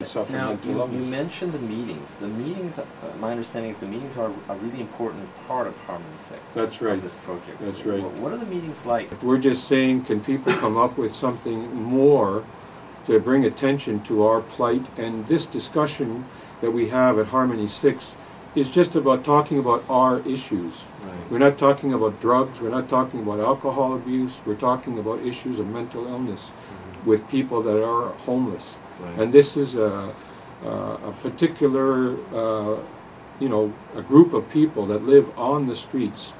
suffer Now, mental you illness. mentioned the meetings. The meetings, my understanding is the meetings are a really important part of Harmony 6. That's right. Of this project. That's right. What are the meetings like? We're just saying, can people come up with something more to bring attention to our plight? And this discussion that we have at Harmony 6 is just about talking about our issues. Right. We're not talking about drugs, we're not talking about alcohol abuse, we're talking about issues of mental illness with people that are homeless. Right. And this is a particular, a group of people that live on the streets.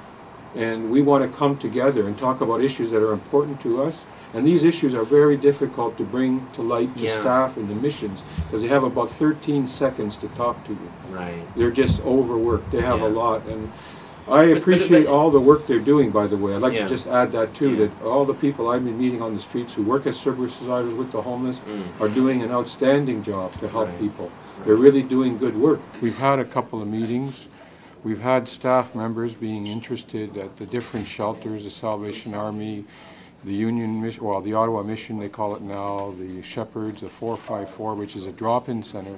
And we want to come together and talk about issues that are important to us. And these issues are very difficult to bring to light to staff in the missions because they have about 13 seconds to talk to you. Right. They're just overworked. They have a lot. And I appreciate all the work they're doing, by the way. I'd like to just add that too, that all the people I've been meeting on the streets who work as service providers with the homeless are doing an outstanding job to help people. They're really doing good work. We've had a couple of meetings. We've had staff members being interested at the different shelters, the Salvation Army, the Union Mission, well, the Ottawa Mission they call it now, the Shepherds, the 454, which is a drop-in center.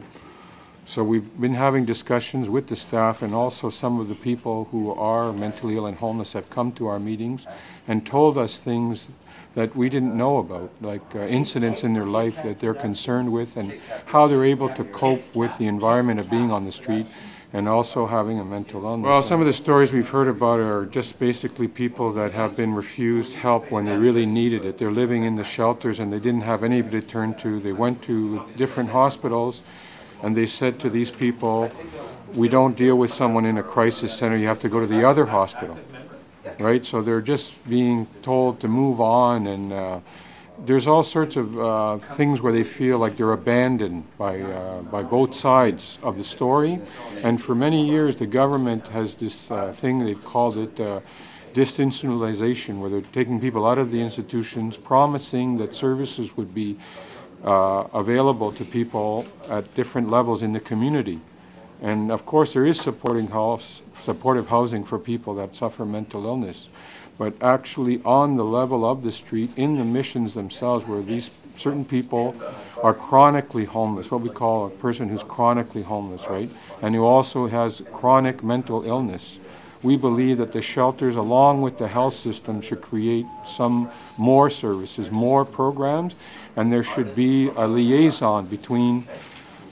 So we've been having discussions with the staff, and also some of the people who are mentally ill and homeless have come to our meetings and told us things that we didn't know about, like incidents in their life that they're concerned with and how they're able to cope with the environment of being on the street and also having a mental illness. Well, some of the stories we've heard about are just basically people that have been refused help when they really needed it. They're living in the shelters and they didn't have anybody to turn to. They went to different hospitals and they said to these people, we don't deal with someone in a crisis center, you have to go to the other hospital. Right? So they're just being told to move on, and there's all sorts of things where they feel like they're abandoned by both sides of the story. And for many years, the government has this thing, they've called it disinstitutionalization, where they're taking people out of the institutions, promising that services would be available to people at different levels in the community. And of course, there is supportive housing for people that suffer mental illness. But actually on the level of the street, in the missions themselves, where these certain people are chronically homeless, what we call a person who's chronically homeless, right? And who also has chronic mental illness. We believe that the shelters, along with the health system, should create some more services, more programs, and there should be a liaison between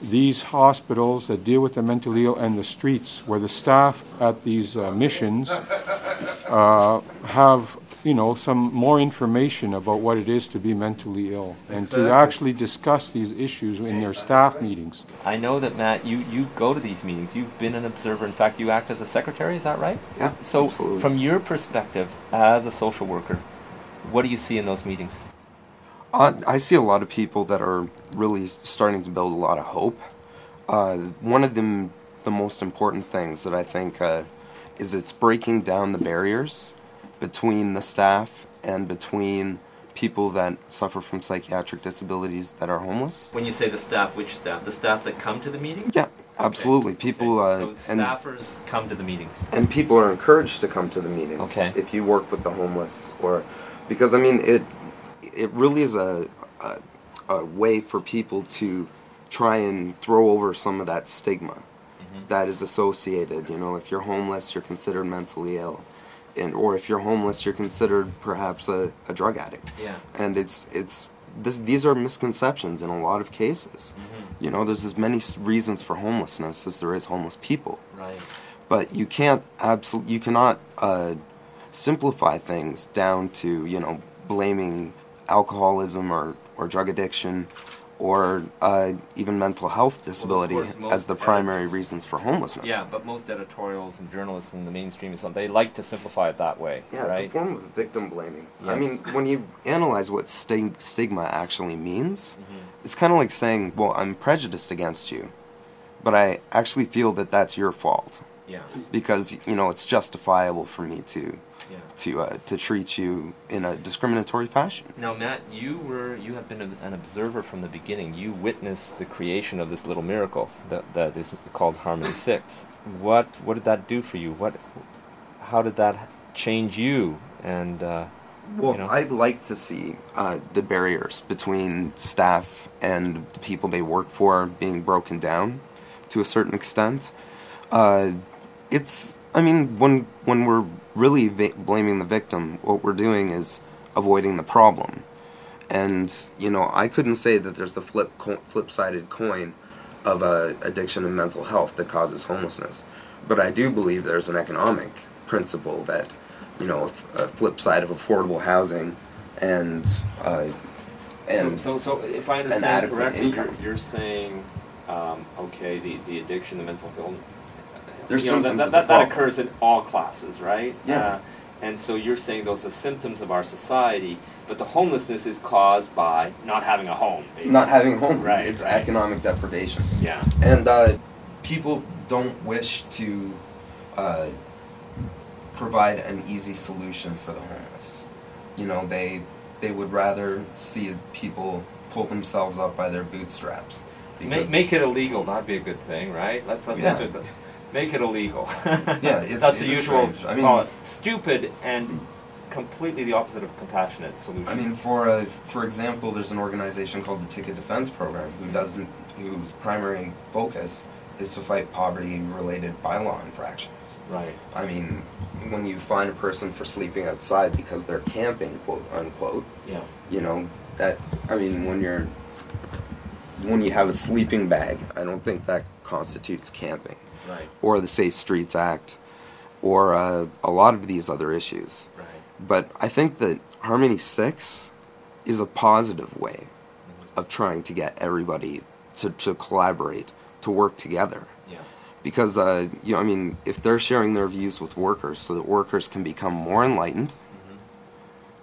these hospitals that deal with the mentally ill and the streets, where the staff at these missions have, some more information about what it is to be mentally ill and to actually discuss these issues in their staff meetings. I know that, Matt, you go to these meetings. You've been an observer. In fact, you act as a secretary, is that right? Yeah, so absolutely. From your perspective as a social worker, what do you see in those meetings? I see a lot of people that are really starting to build a lot of hope. One of the most important things that I think is it's breaking down the barriers between the staff and between people that suffer from psychiatric disabilities that are homeless. When you say the staff, which staff? The staff that come to the meetings? Yeah, absolutely. Okay. People So staffers come to the meetings. And people are encouraged to come to the meetings. Okay. If you work with the homeless, because it really is a way for people to try and throw over some of that stigma that is associated. If you're homeless, you're considered mentally ill, or if you're homeless, you're considered perhaps a drug addict. Yeah. And these are misconceptions in a lot of cases. There's as many reasons for homelessness as there is homeless people. Right. But you cannot simplify things down to blaming alcoholism or drug addiction or even mental health disability as the primary reasons for homelessness. Yeah, but most editorials and journalists in the mainstream, they like to simplify it that way. Yeah, right? It's a form of victim blaming. Yes. I mean, when you analyze what stigma actually means, it's kind of like saying, well, I'm prejudiced against you, but I actually feel that that's your fault. Yeah. Because, it's justifiable for me to treat you in a discriminatory fashion. Now, Matt, you have been an observer from the beginning. You witnessed the creation of this little miracle that is called Harmony 6. What did that do for you? How did that change you? And Well, you know? I'd like to see the barriers between staff and the people they work for being broken down to a certain extent. I mean, when we're really blaming the victim, what we're doing is avoiding the problem. And, you know, I couldn't say that there's the flip-sided coin of addiction and mental health that causes homelessness. But I do believe there's an economic principle that, you know, a flip side of affordable housing and so if I an understand adequate correctly, income. you're saying, okay, the addiction, the mental illness, There's you know, symptoms of the that problem. occurs in all classes, right? Yeah. And so you're saying those are symptoms of our society, but the homelessness is caused by not having a home. Basically. Not having a home. Right, It's right. economic deprivation. Yeah. And people don't wish to provide an easy solution for the homeless. You know, they would rather see people pull themselves up by their bootstraps. Make it illegal. That'd be a good thing, right? Let's Yeah. make it illegal. Yeah, That's the it's usual. strange. I mean, call it stupid and completely the opposite of compassionate solution. I mean, for example, there's an organization called the Ticket Defense Program whose primary focus is to fight poverty-related bylaw infractions. Right. I mean, when you find a person for sleeping outside because they're camping, quote unquote, Yeah. you know, that, I mean, when you have a sleeping bag, I don't think that constitutes camping. Right. Or the Safe Streets Act, or a lot of these other issues. Right. But I think that Harmony 6 is a positive way of trying to get everybody to collaborate, to work together. Yeah. Because, you know, I mean, if they're sharing their views with workers so that workers can become more enlightened,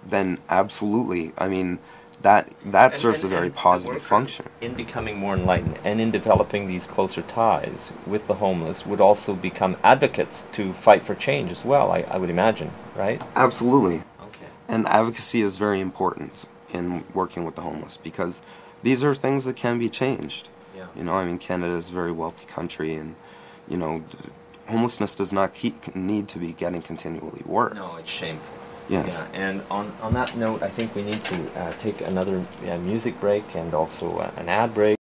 then absolutely, I mean, that serves a very positive workers, function. In becoming more enlightened and in developing these closer ties with the homeless would also become advocates to fight for change as well, I would imagine, right? Absolutely. Okay. And advocacy is very important in working with the homeless because these are things that can be changed. Yeah. You know, I mean, Canada is a very wealthy country, and, you know, homelessness does not need to be getting continually worse. No, it's shameful. Yes. Yeah, and on that note, I think we need to take another music break and also an ad break.